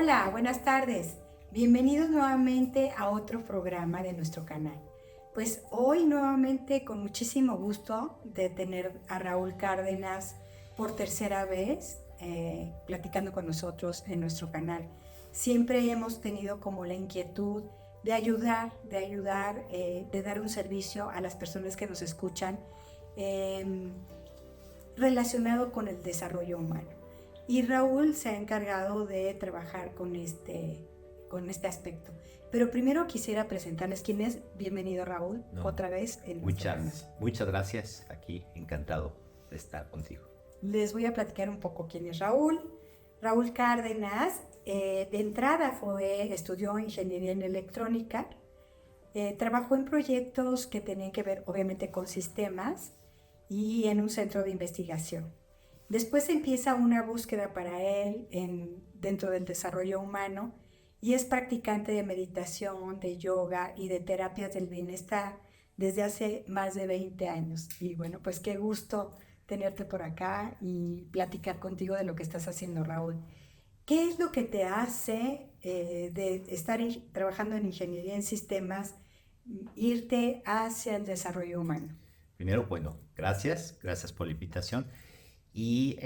Hola, buenas tardes. Bienvenidos nuevamente a otro programa de nuestro canal. Pues hoy nuevamente con muchísimo gusto de tener a Raúl Cárdenas por tercera vez platicando con nosotros en nuestro canal. Siempre hemos tenido como la inquietud de ayudar, de dar un servicio a las personas que nos escuchan eh, relacionado con el desarrollo humano. Y Raúl se ha encargado de trabajar con este aspecto. Pero primero quisiera presentarles quién es. Bienvenido, Raúl, No, otra vez en nuestro canal. muchas gracias. Aquí encantado de estar contigo. Les voy a platicar un poco quién es Raúl. Raúl Cárdenas, de entrada estudió ingeniería en electrónica, trabajó en proyectos que tenían que ver obviamente con sistemas y en un centro de investigación. Después empieza una búsqueda para él dentro del desarrollo humano y es practicante de meditación, de yoga y de terapias del bienestar desde hace más de 20 años. Y bueno, pues qué gusto tenerte por acá y platicar contigo de lo que estás haciendo, Raúl. ¿Qué es lo que te hace de estar trabajando en ingeniería en sistemas, irte hacia el desarrollo humano? Primero, bueno, gracias por la invitación. Y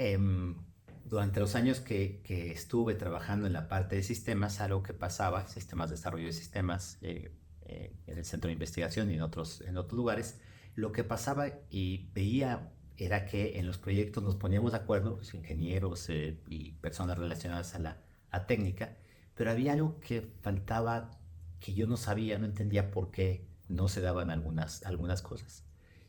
durante los años que estuve trabajando en la parte de sistemas, algo que pasaba, sistemas de desarrollo de sistemas, en el centro de investigación y en otros lugares, lo que pasaba y veía era que en los proyectos nos poníamos de acuerdo, los ingenieros y personas relacionadas a la técnica, pero había algo que faltaba que yo no sabía, no entendía por qué no se daban algunas cosas.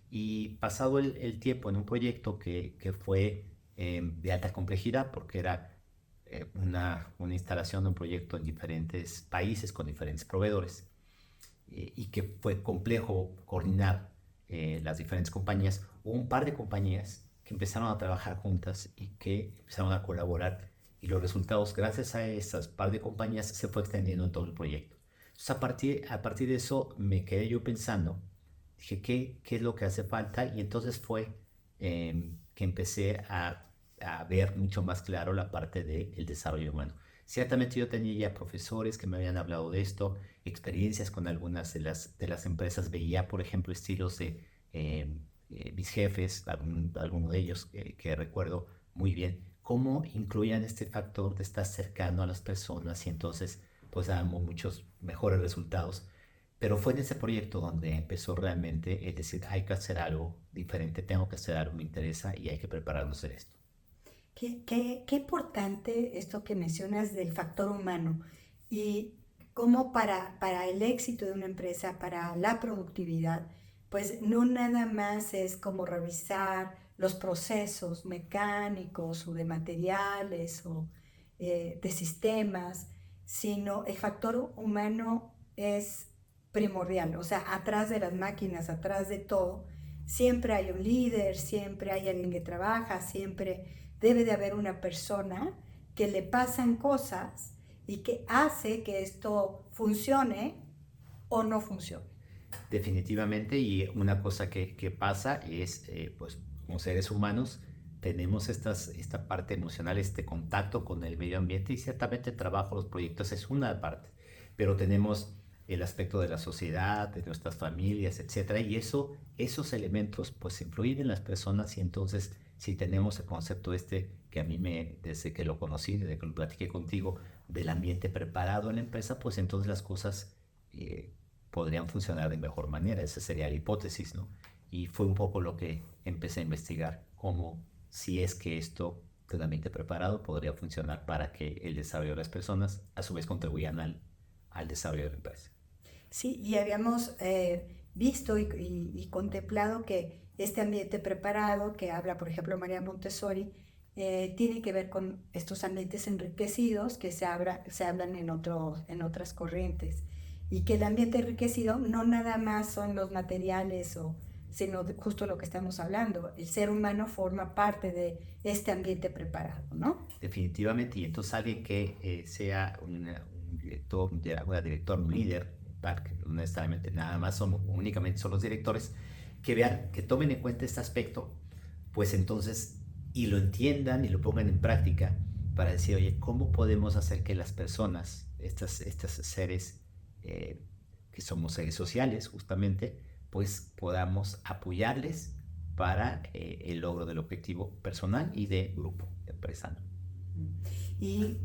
Y pasado el tiempo en un proyecto que fue de alta complejidad, porque era una instalación de un proyecto en diferentes países con diferentes proveedores, y que fue complejo coordinar las diferentes compañías, hubo un par de compañías que empezaron a trabajar juntas y que empezaron a colaborar, y los resultados gracias a esas par de compañías se fue extendiendo en todo el proyecto. Entonces a partir de eso me quedé yo pensando, dije, ¿qué es lo que hace falta? Y entonces fue que empecé a ver mucho más claro la parte del desarrollo humano. Ciertamente yo tenía ya profesores que me habían hablado de esto, experiencias con algunas de las empresas. Veía, por ejemplo, estilos de mis jefes, alguno de ellos que recuerdo muy bien, cómo incluían este factor de estar cercano a las personas y entonces pues dábamos muchos mejores resultados. Pero fue en ese proyecto donde empezó realmente, es decir, hay que hacer algo diferente, tengo que hacer algo, me interesa y hay que prepararnos en esto. Qué importante esto que mencionas del factor humano y cómo para el éxito de una empresa, para la productividad, pues no nada más es como revisar los procesos mecánicos o de materiales o de sistemas, sino el factor humano es primordial. O sea, atrás de las máquinas, atrás de todo, siempre hay un líder, siempre hay alguien que trabaja, siempre debe de haber una persona que le pasan cosas y que hace que esto funcione o no funcione. Definitivamente, y una cosa que pasa es, pues como seres humanos, tenemos esta parte emocional, este contacto con el medio ambiente, y ciertamente el trabajo, los proyectos es una parte, pero tenemos el aspecto de la sociedad, de nuestras familias, etcétera, y esos elementos pues influyen en las personas. Y entonces si tenemos el concepto que a mí desde que lo conocí, desde que lo platiqué contigo, del ambiente preparado en la empresa, pues entonces las cosas eh, podrían funcionar de mejor manera. Esa sería la hipótesis, ¿no? Y fue un poco lo que empecé a investigar, cómo si es que esto totalmente preparado podría funcionar para que el desarrollo de las personas a su vez contribuyan al desarrollo de la empresa. Sí, y habíamos visto y contemplado que este ambiente preparado, que habla, por ejemplo, María Montessori, tiene que ver con estos ambientes enriquecidos que se hablan en otras corrientes. Y que el ambiente enriquecido no nada más son los materiales, sino justo lo que estamos hablando. El ser humano forma parte de este ambiente preparado, ¿no? Definitivamente, y entonces alguien que sea un director, un líder, que no necesariamente nada más únicamente son los directores, que vean, que tomen en cuenta este aspecto, pues entonces, y lo entiendan y lo pongan en práctica, para decir, oye, ¿cómo podemos hacer que las personas, estas seres que somos seres sociales justamente, pues podamos apoyarles para el logro del objetivo personal y de grupo empresarial? ¿Y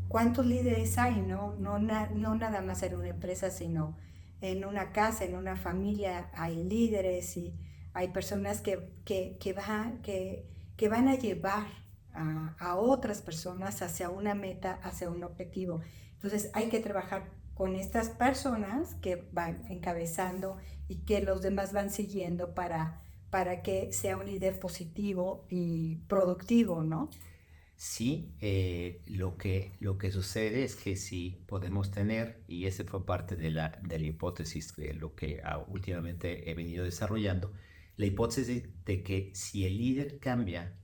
cuántos líderes hay? No nada más en una empresa, sino en una casa, en una familia hay líderes y hay personas que van a llevar a otras personas hacia una meta, hacia un objetivo. Entonces hay que trabajar con estas personas que van encabezando y que los demás van siguiendo para que sea un líder positivo y productivo, ¿no? Sí, lo que sucede es que sí podemos tener, y ese fue parte de la hipótesis de lo que últimamente he venido desarrollando, la hipótesis de que si el líder cambia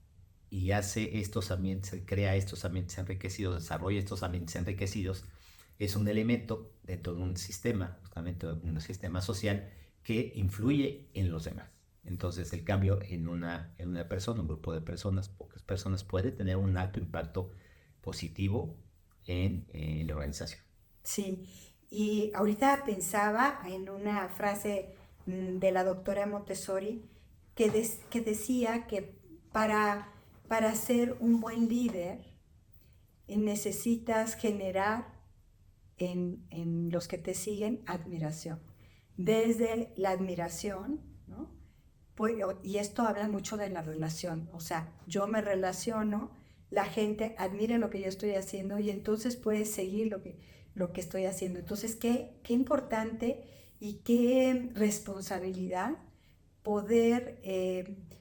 y hace estos ambientes, crea estos ambientes enriquecidos, desarrolla estos ambientes enriquecidos, es un elemento dentro de un sistema, justamente de un sistema social, que influye en los demás. Entonces el cambio en una persona, un grupo de personas, pocas personas, puede tener un alto impacto positivo en la organización. Sí, y ahorita pensaba en una frase de la doctora Montessori que decía que para ser un buen líder necesitas generar en los que te siguen admiración. Desde la admiración, ¿no? Pues, y esto habla mucho de la relación, o sea, yo me relaciono, la gente admira lo que yo estoy haciendo y entonces puede seguir lo que estoy haciendo. Entonces, qué importante y qué responsabilidad poder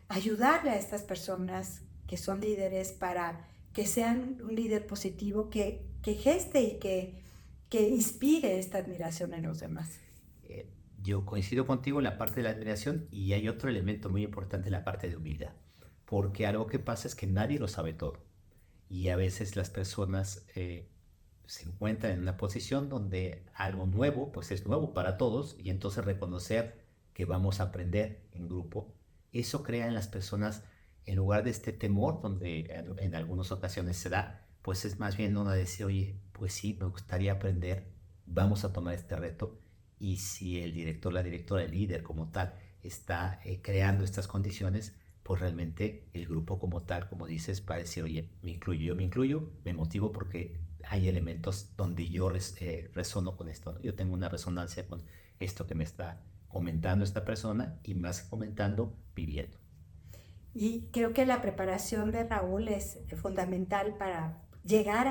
ayudarle a estas personas que son líderes para que sean un líder positivo, que geste y que inspire esta admiración en los demás. Eh, yo coincido contigo en la parte de la admiración y hay otro elemento muy importante en la parte de humildad, porque algo que pasa es que nadie lo sabe todo y a veces las personas se encuentran en una posición donde algo nuevo, pues es nuevo para todos y entonces reconocer que vamos a aprender en grupo, eso crea en las personas, en lugar de este temor donde en algunas ocasiones se da, pues es más bien una decir, oye, pues sí, me gustaría aprender, vamos a tomar este reto y si el director, la directora, el líder como tal está creando estas condiciones, pues realmente el grupo como tal, como dices, va a decir, oye, me incluyo, me motivo porque hay elementos donde yo resono con esto, ¿no? Yo tengo una resonancia con esto que me está comentando esta persona y más comentando, viviendo. Y creo que la preparación de Raúl es fundamental para llegar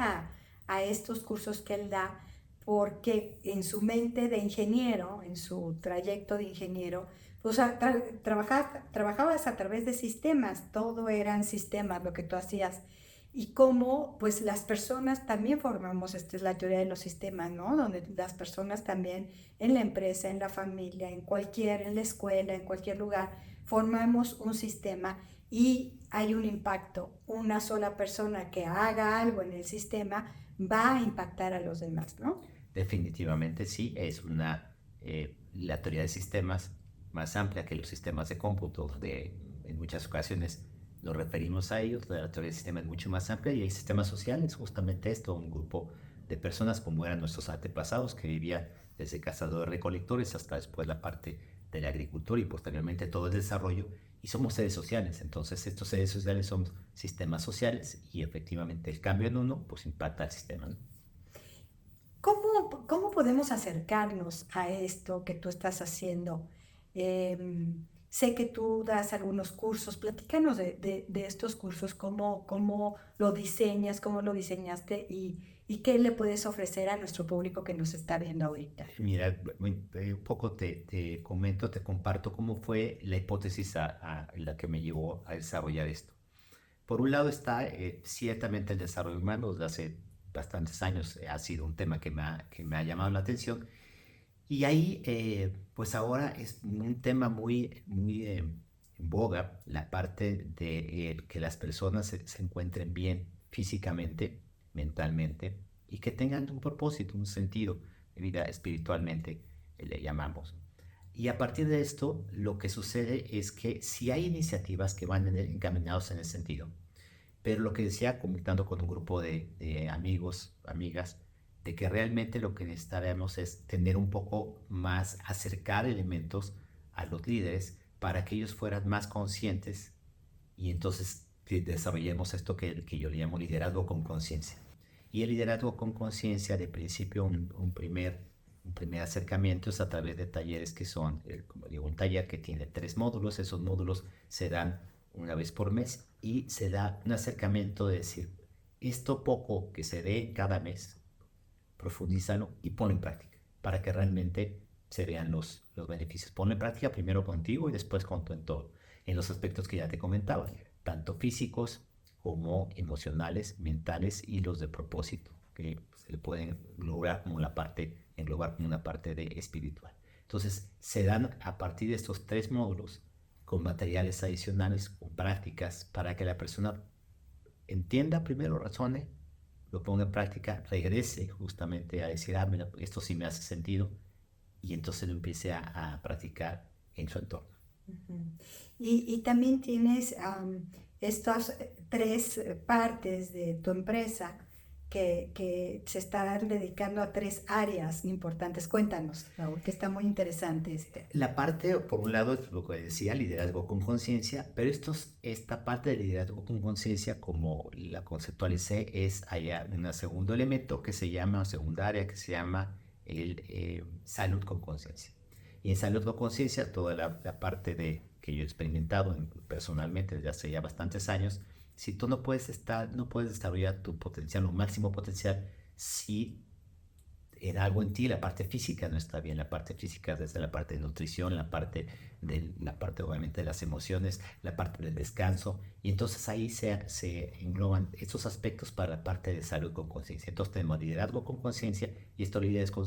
a estos cursos que él da, porque en su mente de ingeniero, en su trayecto de ingeniero, pues trabajabas a través de sistemas, todo eran sistemas lo que tú hacías. Y cómo pues las personas también formamos, esta es la teoría de los sistemas, ¿no? Donde las personas también en la empresa, en la familia, en la escuela, en cualquier lugar, formamos un sistema y hay un impacto. Una sola persona que haga algo en el sistema va a impactar a los demás, ¿no? Definitivamente sí, es la teoría de sistemas más amplia que los sistemas de cómputo, en muchas ocasiones nos referimos a ellos, la teoría de sistemas es mucho más amplia y hay sistemas sociales, justamente esto, un grupo de personas como eran nuestros antepasados que vivían desde cazadores-recolectores hasta después la parte de la agricultura y posteriormente todo el desarrollo y somos seres sociales, entonces estos seres sociales son sistemas sociales y efectivamente el cambio en uno pues impacta al sistema, ¿no? ¿Cómo podemos acercarnos a esto que tú estás haciendo? Sé que tú das algunos cursos, platícanos de estos cursos, cómo lo diseñas, cómo lo diseñaste y qué le puedes ofrecer a nuestro público que nos está viendo ahorita. Mira, un poco te comento, te comparto cómo fue la hipótesis a la que me llevó a desarrollar esto. Por un lado está ciertamente el desarrollo humano, desde hace bastantes años ha sido un tema que me ha llamado la atención y ahí pues ahora es un tema muy en boga la parte de que las personas se encuentren bien físicamente, mentalmente y que tengan un propósito, un sentido de vida espiritualmente, le llamamos. Y a partir de esto, lo que sucede es que si hay iniciativas que van encaminadas en ese sentido, Pero lo que decía, comentando con un grupo de amigos, amigas, de que realmente lo que necesitábamos es tener un poco más, acercar elementos a los líderes para que ellos fueran más conscientes y entonces desarrollemos esto que yo le llamo liderazgo con conciencia. Y el liderazgo con conciencia, de principio, un primer acercamiento es a través de talleres que son, como digo, un taller que tiene 3 módulos. Esos módulos se dan una vez por mes y se da un acercamiento de decir, esto poco que se dé cada mes, profundízalo y ponlo en práctica para que realmente se vean los beneficios. Ponlo en práctica primero contigo y después con tu entorno, en los aspectos que ya te comentaba, tanto físicos como emocionales, mentales y los de propósito, que se le pueden lograr como la parte, englobar como una parte de espiritual. Entonces, se dan a partir de estos 3 módulos con materiales adicionales, con prácticas, para que la persona entienda primero, razone, lo ponga en práctica, regrese justamente a decir, mira, esto sí me hace sentido, y entonces lo empiece a practicar en su entorno. Ujú. Y también tienes estas 3 partes de tu empresa que se están dedicando a 3 áreas importantes. Cuéntanos, Raúl, que está muy interesante este. La parte, por un lado, es lo que decía, liderazgo con conciencia, pero esta parte de liderazgo con conciencia, como la conceptualicé, es allá en un segundo elemento que se llama, segunda área que se llama salud con conciencia. Y en salud con conciencia, toda la parte que yo he experimentado personalmente desde hace ya bastantes años, si tú no puedes desarrollar tu potencial, un máximo potencial, si en algo en ti, la parte física no está bien, la parte física desde la parte de nutrición, la parte obviamente de las emociones, la parte del descanso, y entonces ahí se engloban estos aspectos para la parte de salud con conciencia. Entonces tenemos liderazgo con conciencia, y estos líderes con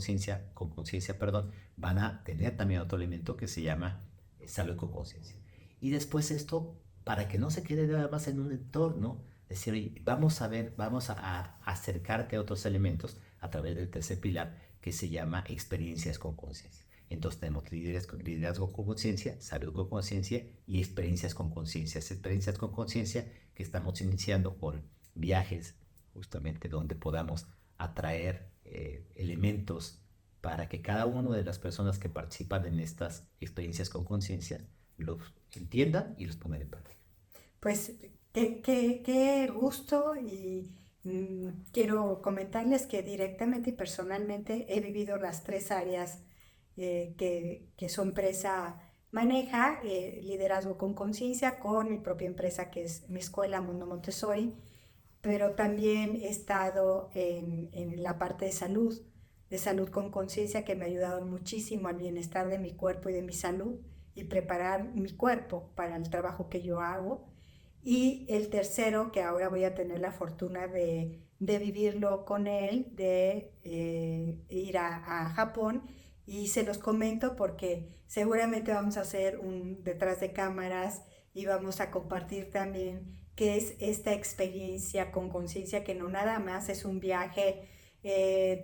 conciencia, perdón, van a tener también otro elemento que se llama salud con conciencia. Y después esto, para que no se quede nada más en un entorno, es decir, vamos a acercarte a otros elementos a través del tercer pilar que se llama experiencias con conciencia. Entonces tenemos liderazgo con conciencia, salud con conciencia y experiencias con conciencia. Experiencias con conciencia que estamos iniciando con viajes, justamente donde podamos atraer elementos para que cada una de las personas que participan en estas experiencias con conciencia los entiendan y los pongan en práctica. Pues qué gusto y quiero comentarles que directamente y personalmente he vivido las 3 áreas que su empresa maneja, liderazgo con conciencia, con mi propia empresa que es mi escuela Mundo Montessori, pero también he estado en la parte de salud con conciencia, que me ha ayudado muchísimo al bienestar de mi cuerpo y de mi salud y preparar mi cuerpo para el trabajo que yo hago. Y el tercero, que ahora voy a tener la fortuna de vivirlo con él, de ir a Japón. Y se los comento porque seguramente vamos a hacer un detrás de cámaras y vamos a compartir también qué es esta experiencia con conciencia, que no nada más es un viaje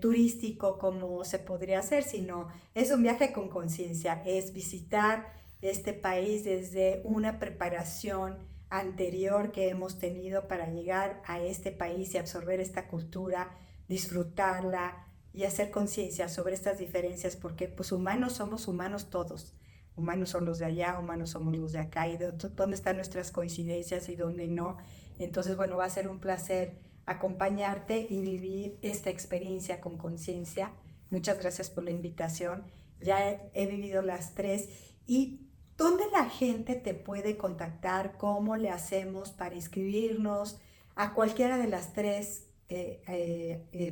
turístico como se podría hacer, sino es un viaje con conciencia, es visitar este país desde una preparación anterior que hemos tenido para llegar a este país y absorber esta cultura, disfrutarla y hacer conciencia sobre estas diferencias, porque pues humanos somos humanos todos. Humanos son los de allá, humanos somos los de acá, y dónde están nuestras coincidencias y dónde no. Entonces, bueno, va a ser un placer acompañarte y vivir esta experiencia con conciencia. Muchas gracias por la invitación. Ya he vivido las 3. ¿Y dónde la gente te puede contactar? ¿Cómo le hacemos para inscribirnos a cualquiera de las 3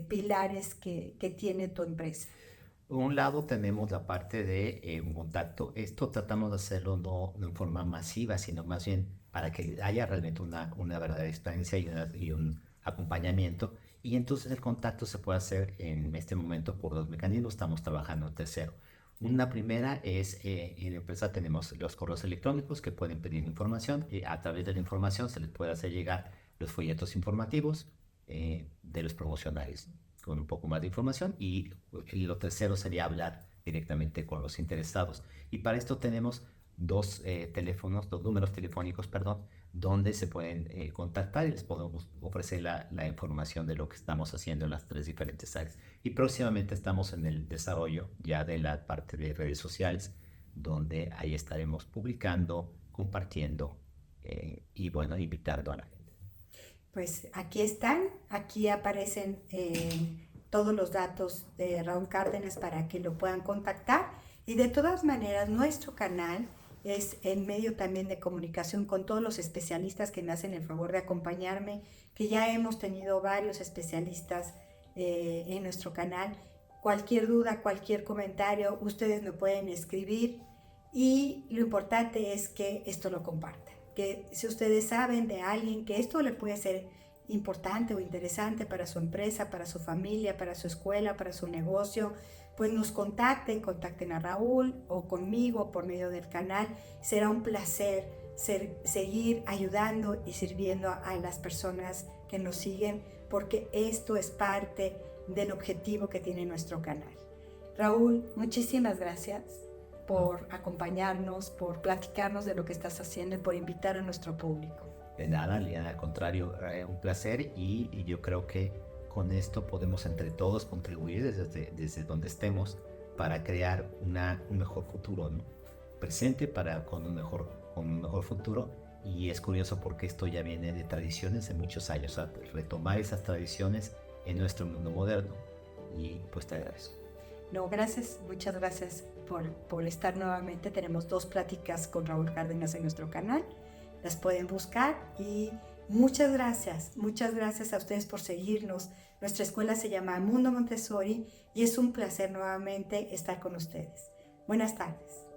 pilares que tiene tu empresa? Por un lado tenemos la parte de un contacto. Esto tratamos de hacerlo no en forma masiva, sino más bien para que haya realmente una verdadera experiencia y un acompañamiento. Y entonces el contacto se puede hacer en este momento por 2 mecanismos. Estamos trabajando en tercero. Una primera es, en la empresa tenemos los correos electrónicos que pueden pedir información, y a través de la información se les puede hacer llegar los folletos informativos de los promocionales con un poco más de información, y lo tercero sería hablar directamente con los interesados. Y para esto tenemos dos teléfonos, dos números telefónicos, perdón, donde se pueden contactar y les podemos ofrecer la información de lo que estamos haciendo en las 3 diferentes áreas. Y próximamente estamos en el desarrollo ya de la parte de redes sociales, donde ahí estaremos publicando, compartiendo y bueno, invitando a la gente. Pues aquí están, aquí aparecen todos los datos de Raúl Cárdenas para que lo puedan contactar. Y de todas maneras, nuestro canal es el medio también de comunicación con todos los especialistas que me hacen el favor de acompañarme, que ya hemos tenido varios especialistas en nuestro canal. Cualquier duda, cualquier comentario, ustedes me pueden escribir y lo importante es que esto lo compartan. Que si ustedes saben de alguien que esto le puede ser importante o interesante para su empresa, para su familia, para su escuela, para su negocio, pues nos contacten a Raúl o conmigo por medio del canal. Será un placer seguir ayudando y sirviendo a las personas que nos siguen, porque esto es parte del objetivo que tiene nuestro canal. Raúl, muchísimas gracias por acompañarnos, por platicarnos de lo que estás haciendo y por invitar a nuestro público. De nada, Liana, al contrario, un placer y yo creo que con esto podemos entre todos contribuir desde donde estemos para crear un mejor futuro, ¿no? Presente con un mejor futuro. Y es curioso porque esto ya viene de tradiciones de muchos años, ¿sabes? Retomar esas tradiciones en nuestro mundo moderno. Y pues te agradezco. No, gracias, muchas gracias por estar nuevamente. Tenemos 2 pláticas con Raúl Cárdenas en nuestro canal. Las pueden buscar y muchas gracias a ustedes por seguirnos. Nuestra escuela se llama Mundo Montessori y es un placer nuevamente estar con ustedes. Buenas tardes.